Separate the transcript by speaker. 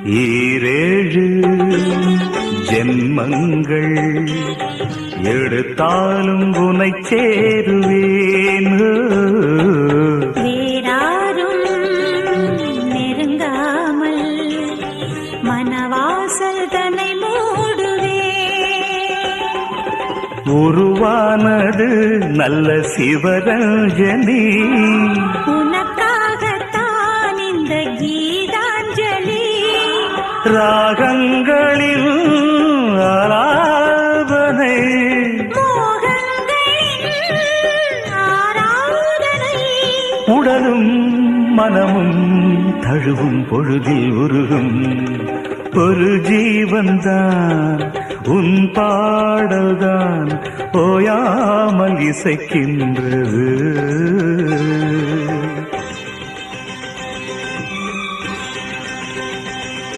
Speaker 1: ஈரேழு ஜென்மங்கள் எடுத்தாலும் உனை சேருவேன்.
Speaker 2: வேறாரும் நெருங்காமல் மனவாசல் தன்னை மூடுவே.
Speaker 1: உருவானது நல்ல சிவரஞ்சனி,
Speaker 2: உனக்காகத்தான் இந்த கீதாஞ்சலி.
Speaker 1: ராகங்களில் ஆராதனை,
Speaker 2: மோகங்களின் ஆராதனை.
Speaker 1: உடலும் மனமும் தழுவும் பொழுதில் உருகும் ஒரு ஜீவன்தான் உன் பாடல்தான் ஓயாமல் இசைக்கின்றது.